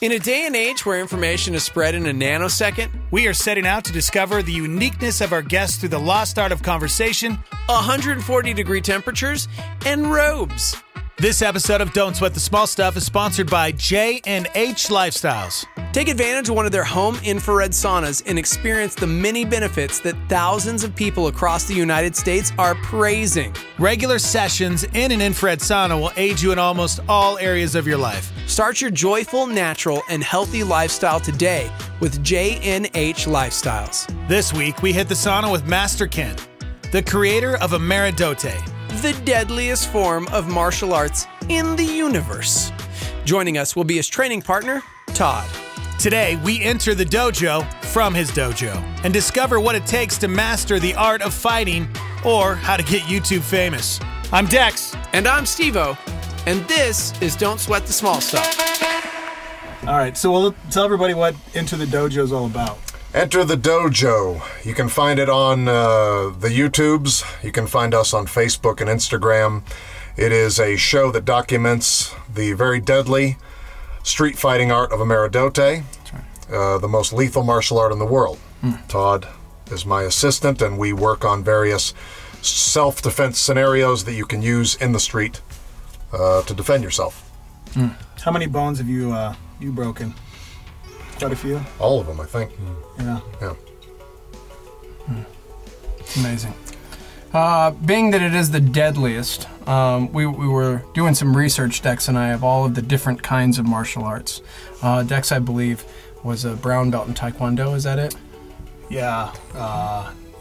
In a day and age where information is spread in a nanosecond, we are setting out to discover the uniqueness of our guests through the lost art of conversation, 140-degree temperatures, and robes. This episode of Don't Sweat the Small Stuff is sponsored by JNH Lifestyles. Take advantage of one of their home infrared saunas and experience the many benefits that thousands of people across the United States are praising. Regular sessions in an infrared sauna will aid you in almost all areas of your life. Start your joyful, natural, and healthy lifestyle today with JNH Lifestyles. This week, we hit the sauna with Master Ken, the creator of Ameri-Do-Te, the deadliest form of martial arts in the universe. Joining us will be his training partner, Todd. Today, we enter the dojo from his dojo and discover what it takes to master the art of fighting or how to get YouTube famous. I'm Dex. And I'm Steve-O. And this is Don't Sweat the Small Stuff. All right, so we'll tell everybody what Enter the Dojo is all about. Enter the Dojo. You can find it on the YouTubes. You can find us on Facebook and Instagram. It is a show that documents the very deadly street fighting art of Ameri-Do-Te, the most lethal martial art in the world. Todd is my assistant, and we work on various self-defense scenarios that you can use in the street to defend yourself. How many bones have you broken? Quite a few? All of them, I think. Yeah. Amazing. Being that it is the deadliest, we were doing some research, Dex and I, of all of the different kinds of martial arts. Dex, I believe, was a brown belt in Taekwondo. Is that it? Yeah.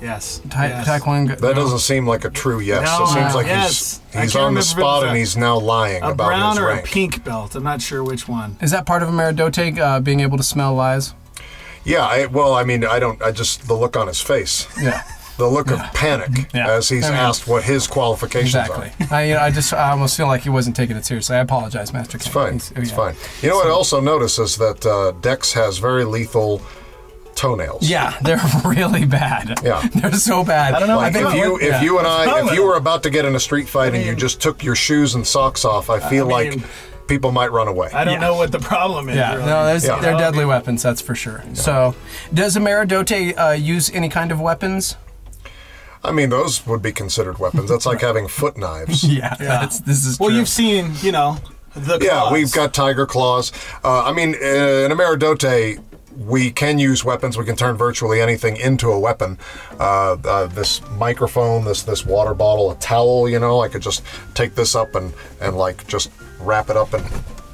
Yes. Taekwondo. That doesn't seem like a true yes. No, it seems like yes. he's on the spot and he's now lying a about brown his or rank. a pink belt. I'm not sure which one. Is that part of Ameri-Do-Te, being able to smell lies? Yeah, the look on his face. Yeah. The look of panic as he's asked what his qualifications are. I almost feel like he wasn't taking it seriously. I apologize, Master Ken. It's fine. It's fine. You know what I also notice is that Dex has very lethal toenails. Yeah, they're really bad. Yeah. They're so bad. I don't know. Like if you were about to get in a street fight and you just took your shoes and socks off, I feel like people might run away. I don't know what the problem is. Yeah, really. no, they're deadly weapons, that's for sure. Yeah. So, does Ameri-Do-Te use any kind of weapons? I mean, those would be considered weapons. That's like having foot knives. This is true. Well, you've seen, the claws. Yeah, we've got tiger claws. In Ameri-Do-Te, we can use weapons. We can turn virtually anything into a weapon. This microphone, this water bottle, a towel, I could just take this up and like just wrap it up and,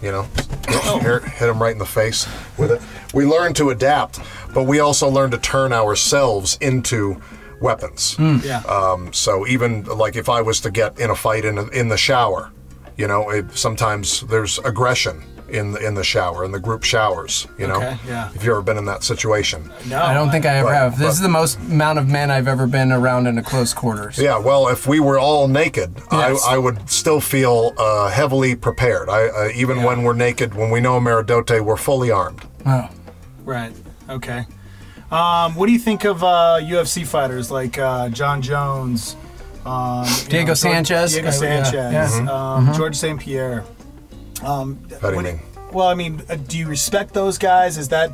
hit him right in the face with it. We learn to adapt, but we also learn to turn ourselves into weapons. So even like if I was to get in a fight in the shower, sometimes there's aggression in the shower, in the group showers, Okay, yeah. If you've ever been in that situation. No, I don't think I ever have. This is the most amount of men I've ever been around in a close quarters. Yeah, well, if we were all naked, Yes. I would still feel heavily prepared. Even when we're naked, when we know Ameri-Do-Te, we're fully armed. Oh. Right. Okay. What do you think of UFC fighters like John Jones, Diego Sanchez? Diego Sanchez, George St. Pierre? How do you mean? Well, I mean, do you respect those guys? Is that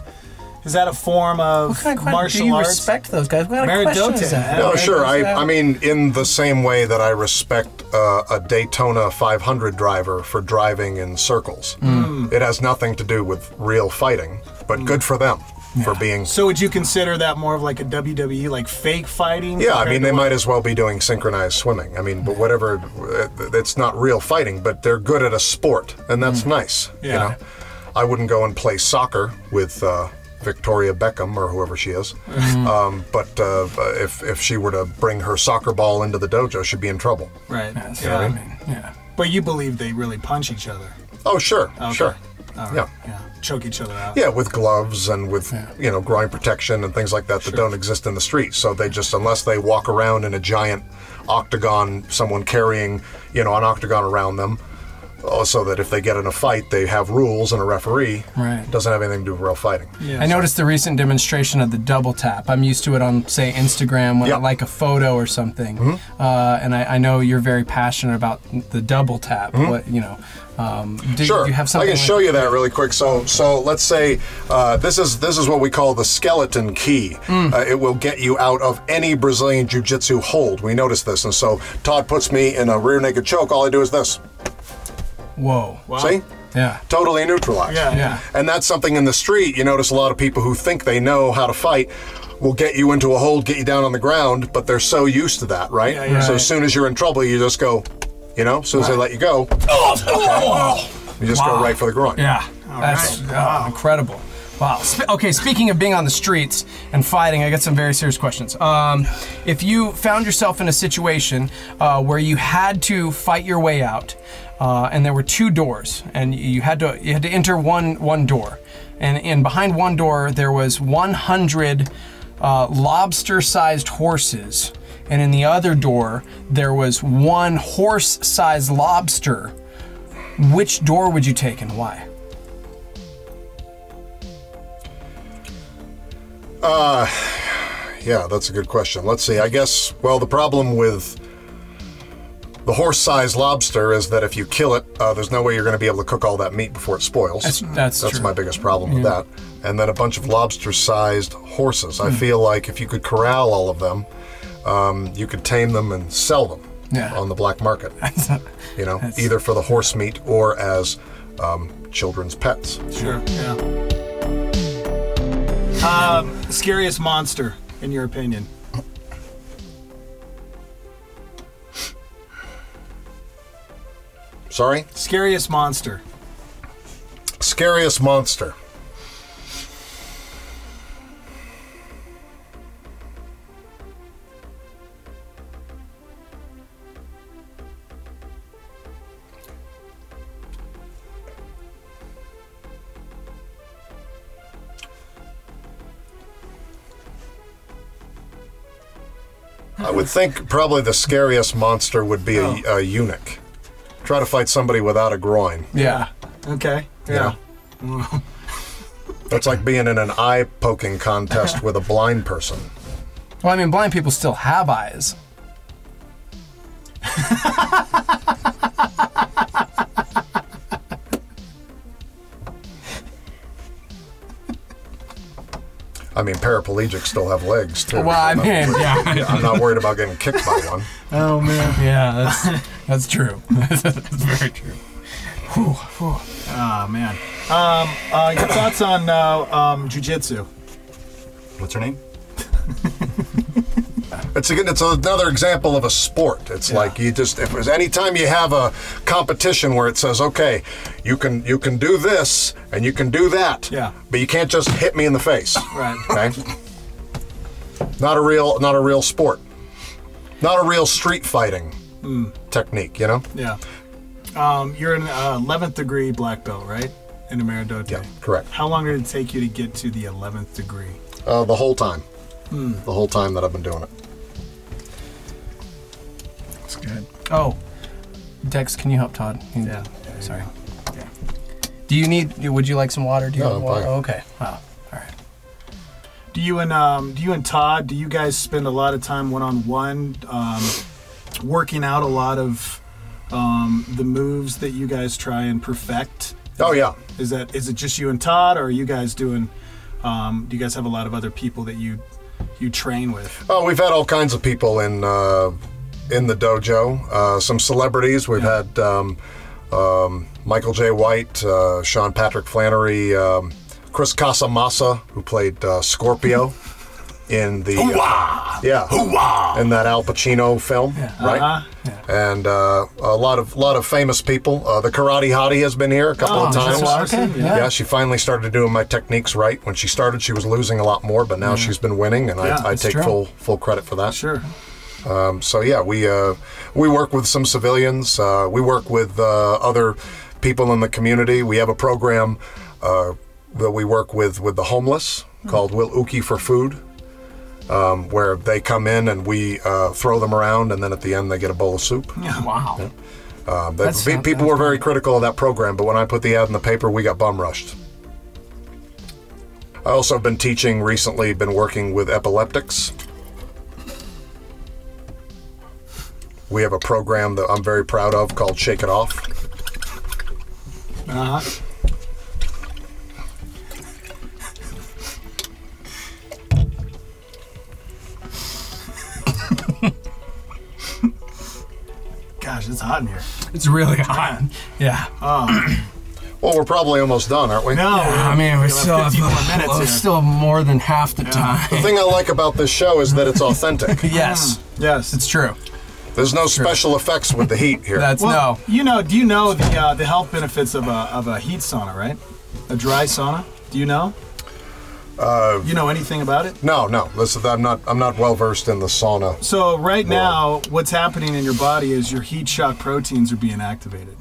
a form of What kind of martial do you arts? respect those guys? What kind of question is that? No, sure. I mean, in the same way that I respect a Daytona 500 driver for driving in circles. It has nothing to do with real fighting, but good for them for being... So would you consider that more of like a WWE, like fake fighting? Yeah, I mean, they might as well be doing synchronized swimming. I mean, but whatever, it's not real fighting, but they're good at a sport, and that's nice. Yeah. I wouldn't go and play soccer with Victoria Beckham or whoever she is, but if she were to bring her soccer ball into the dojo, she'd be in trouble. Right. That's Yeah. what I mean. Yeah. But you believe they really punch each other? Oh, sure, Okay. sure. All right. Yeah. Choke each other out. Yeah, with gloves and with, groin protection and things like that that don't exist in the street. So they just, unless they walk around in a giant octagon, someone carrying, an octagon around them, so that if they get in a fight, they have rules and a referee. Right. It doesn't have anything to do with real fighting. Yeah. I noticed the recent demonstration of the double tap. I'm used to it on, say, Instagram when I Yep. like a photo or something. And I know you're very passionate about the double tap. What, you know, do Sure, you have something I can show you that really quick. So let's say this is what we call the skeleton key. It will get you out of any Brazilian Jiu-Jitsu hold. We noticed this, and so Todd puts me in a rear naked choke. All I do is this. Whoa. Wow. See? Yeah. Totally neutralized. Yeah. Yeah. And that's something in the street. You notice a lot of people who think they know how to fight will get you into a hold, get you down on the ground, but they're so used to that, right? Yeah, yeah. So Right. as soon as you're in trouble, you just go, you know, as soon as they let you go, you just go Wow. right for the groin. Yeah. That's incredible. Wow. Okay, speaking of being on the streets and fighting, I got some very serious questions. If you found yourself in a situation where you had to fight your way out, and there were two doors, and you had to enter one door, and behind one door there was 100 lobster-sized horses, and in the other door there was one horse-sized lobster. Which door would you take and why? Yeah, that's a good question. Let's see. I guess, well, the problem with the horse-sized lobster is that if you kill it, there's no way you're going to be able to cook all that meat before it spoils. That's true. my biggest problem with that. And then a bunch of lobster-sized horses. I feel like if you could corral all of them, you could tame them and sell them on the black market. You know, either for the horse meat or as children's pets. Sure. Yeah. Scariest monster, in your opinion? Sorry? Scariest monster. Scariest monster. I would think probably the scariest monster would be a eunuch. Try to fight somebody without a groin. Yeah. Okay. Yeah. That's like being in an eye poking contest with a blind person. Well, I mean, blind people still have eyes. I mean, paraplegics still have legs too. Well, I mean, yeah. I'm not worried about getting kicked by one. Oh man. Yeah, that's true. That's very true. Oh man. Your thoughts on jiu-jitsu? What's her name? It's another example of a sport. It's like if there's any time you have a competition where it says, okay, you can do this and you can do that, but you can't just hit me in the face. Right. Okay. Not a real sport. Not a real street fighting technique. You know. Yeah. You're an 11th degree black belt, right? In Ameri-Do-Te. Yeah. Correct. How long did it take you to get to the 11th degree? The whole time. The whole time that I've been doing it. That's good. Oh, Dex, can you help Todd? Yeah. Sorry. Yeah. Would you like some water? Do you No, have I'm water? fine. Oh, okay. Wow. All right. Do you and Todd, do you guys spend a lot of time one-on-one working out a lot of the moves that you guys try and perfect? Oh yeah. Is it just you and Todd, or are you guys doing? Do you guys have a lot of other people that you train with? Oh, we've had all kinds of people in the dojo. Some celebrities. We've had Michael J. White, Sean Patrick Flannery, Chris Casamassa, who played Scorpio in the in that Al Pacino film, right? And a lot of famous people. The Karate Hottie has been here a couple of times. Okay. Yeah, she finally started doing my techniques right. When she started, she was losing a lot more, but now she's been winning, and I take true. full credit for that. Sure. So yeah, we work with some civilians. We work with other people in the community. We have a program that we work with the homeless called Will Uki for Food, where they come in and we throw them around, and then at the end they get a bowl of soup. Wow. People were very critical of that program, but when I put the ad in the paper, we got bum rushed. I also have been teaching recently, been working with epileptics. We have a program that I'm very proud of called Shake It Off. Uh-huh. Gosh, it's hot in here. It's really hot. Yeah. Well, we're probably almost done, aren't we? No, I mean, we still have 50 more minutes here. still more than half the time. The thing I like about this show is that it's authentic. Yes, Yes. it's true. There's no special effects with the heat here. That's Well, no. do you know the health benefits of a heat sauna, right? A dry sauna? Do you know? You know anything about it? No. Listen, I'm not well versed in the sauna. So right now, what's happening in your body is your heat shock proteins are being activated.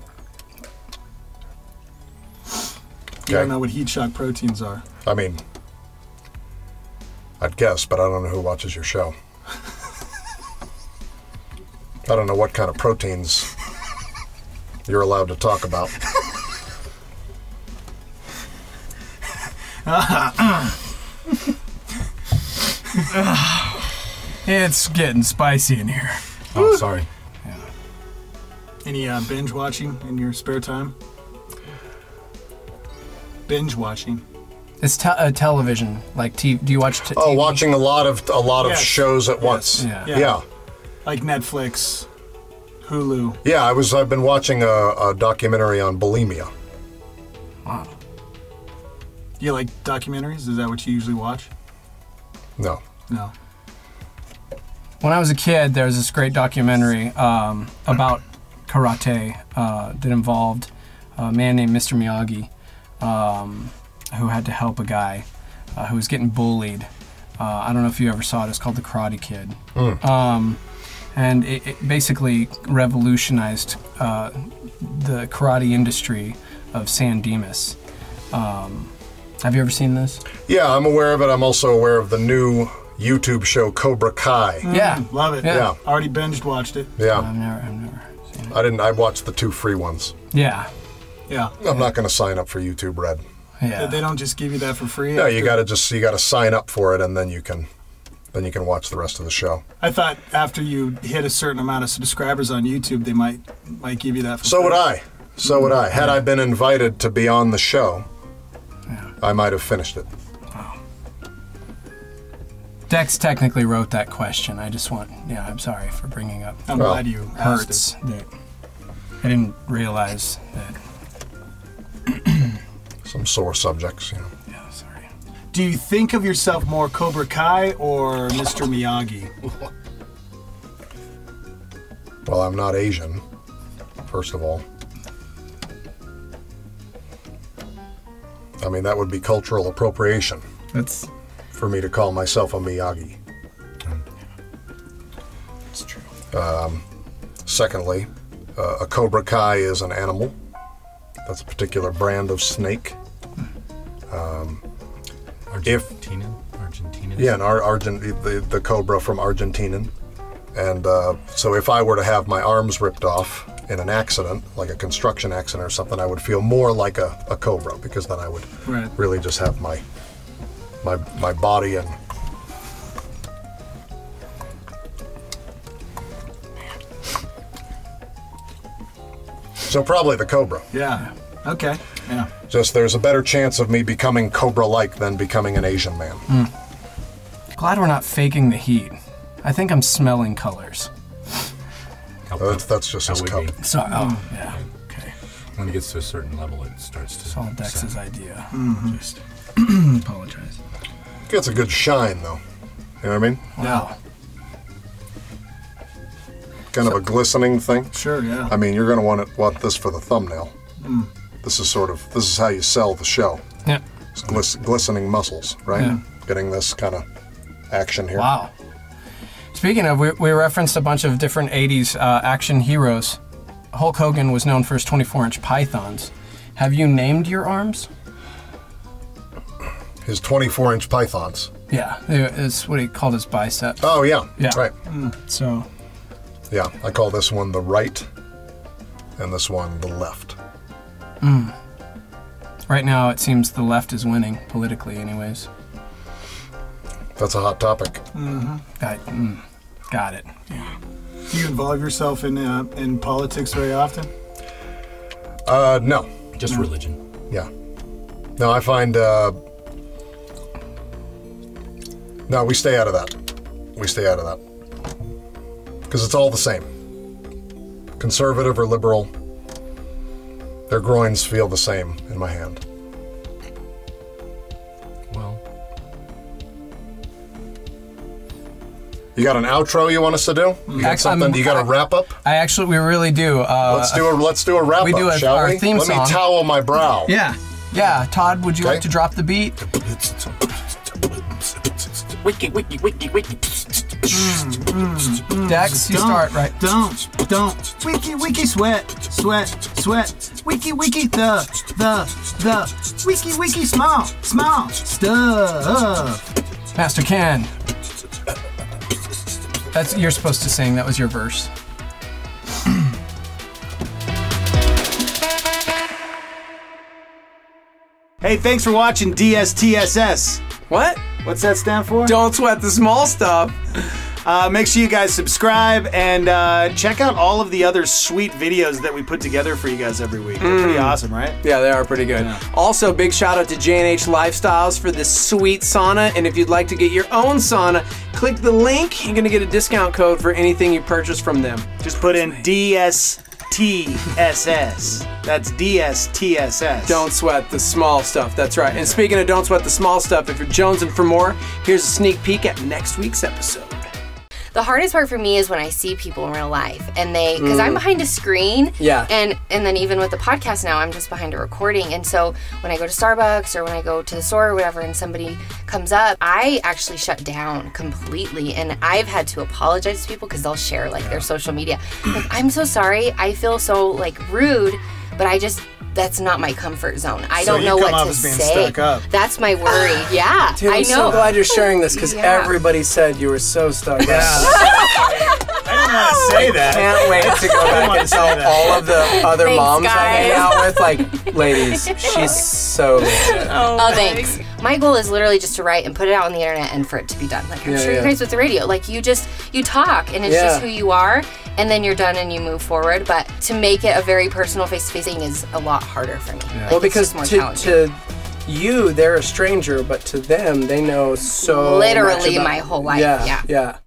You Okay. don't know what heat shock proteins are. I mean, I'd guess, but I don't know who watches your show. I don't know what kind of proteins you're allowed to talk about. It's getting spicy in here. Oh, sorry. Any binge watching in your spare time? Binge watching. It's television, like TV. Do you watch TV? Oh, watching a lot of Yes. shows at once. Yeah. Yeah. Like Netflix, Hulu. Yeah, I've been watching a documentary on bulimia. Wow. Do you like documentaries? Is that what you usually watch? No. No. When I was a kid, there was this great documentary about karate that involved a man named Mr. Miyagi who had to help a guy who was getting bullied. I don't know if you ever saw it. It's called The Karate Kid. And it basically revolutionized the karate industry of San Dimas. Have you ever seen this? Yeah, I'm aware of it. I'm also aware of the new YouTube show Cobra Kai. Yeah. Love it. Yeah. Already binged watched it. Yeah. I've never seen it. I watched the 2 free ones. Yeah. Yeah. I'm not going to sign up for YouTube Red. Yeah. They don't just give you that for free. No, you after- got to sign up for it, and then you can watch the rest of the show. I thought after you hit a certain amount of subscribers on YouTube, they might give you that for So free. would I. So would I. Had I been invited to be on the show, I might have finished it. Dex technically wrote that question. I just I'm sorry for bringing up. I'm Well, glad you asked Hurts it. that I didn't realize that. Some sore subjects, you know. Yeah, sorry. Do you think of yourself more Cobra Kai or Mr. Miyagi? Well, I'm not Asian, first of all. I mean, that would be cultural appropriation That's for me to call myself a Miyagi. it's true. Secondly, a Cobra Kai is an animal. That's a particular brand of snake. Argentina? Yeah, the cobra from Argentina. And so if I were to have my arms ripped off in an accident, like a construction accident or something, I would feel more like a cobra, because then I would Right. really just have my body and... So probably the cobra. Yeah. Okay. Yeah. Just there's a better chance of me becoming cobra-like than becoming an Asian man. Glad we're not faking the heat. I think I'm smelling colors. That's just his cup. So, oh, yeah. Okay. When it gets to a certain level, it starts to. It's all Dex's set. idea. Just apologize. Gets a good shine, though. You know what I mean? Wow. Kind of a glistening thing. Sure. Yeah. I mean, you're going to want this for the thumbnail. This is how you sell the show. Yeah. It's glistening muscles, right? Yeah. Getting this kind of action here. Wow. Speaking of, we referenced a bunch of different 80s action heroes. Hulk Hogan was known for his 24-inch pythons. Have you named your arms? His 24-inch pythons. Yeah, it's what he called his biceps. Oh, yeah. Yeah. Right. So, Yeah. I call this one the right, and this one the left. Right now, it seems the left is winning, politically anyways. That's a hot topic. Got it. Do you involve yourself in politics very often? No. Just religion. Yeah. No, I find... No, we stay out of that. We stay out of that. Because it's all the same. Conservative or liberal, their groins feel the same in my hand. Well, You got an outro you want us to do? You got something? You got a wrap up? We really do. Let's do a wrap we up, do shall our we? theme Let song. me towel my brow. Yeah. Todd, would you Okay. like to drop the beat? wiki, wiki, wiki, wiki. Dex, you start right. Don't. Wiki, sweat. Wiki, the. Wiki, small stuff. Master Ken. You're supposed to sing. That was your verse. Hey, thanks for watching DSTSS. What? What's that stand for? Don't sweat the small stuff. Make sure you guys subscribe and check out all of the other sweet videos that we put together for you guys every week. They're pretty awesome, right? Yeah, they are pretty good. Yeah. Also, big shout out to JNH Lifestyles for this sweet sauna. And if you'd like to get your own sauna, click the link. You're going to get a discount code for anything you purchase from them. Just put in DSTSS. That's DSTSS. Don't sweat the small stuff. That's right. And speaking of don't sweat the small stuff, if you're jonesing for more, here's a sneak peek at next week's episode. The hardest part for me is when I see people in real life and because I'm behind a screen. Yeah. And then even with the podcast now, I'm just behind a recording. And so when I go to Starbucks or when I go to the store or whatever and somebody comes up, I actually shut down completely. And I've had to apologize to people because they'll share like their social media. Like, I'm so sorry. I feel so like rude, but that's not my comfort zone. I don't know what to say. Stuck up. That's my worry. Yeah, Dude, I I'm know. so glad you're sharing this because Yeah. everybody said you were so stuck up. I didn't want to say that. Can't wait to go back and tell all of the other Thanks, moms I hang guys. out with, like, ladies, she's so legit. Oh, thanks. My goal is literally just to write and put it out on the internet and for it to be done. Like I'm sure you guys with the radio. Like you talk and it's just who you are and then you're done and you move forward. But to make it a very personal face-to-face thing is a lot harder for me. Like, Well, it's because just more challenging. to you, they're a stranger, but to them, they know so Literally much about- my whole life, yeah. Yeah.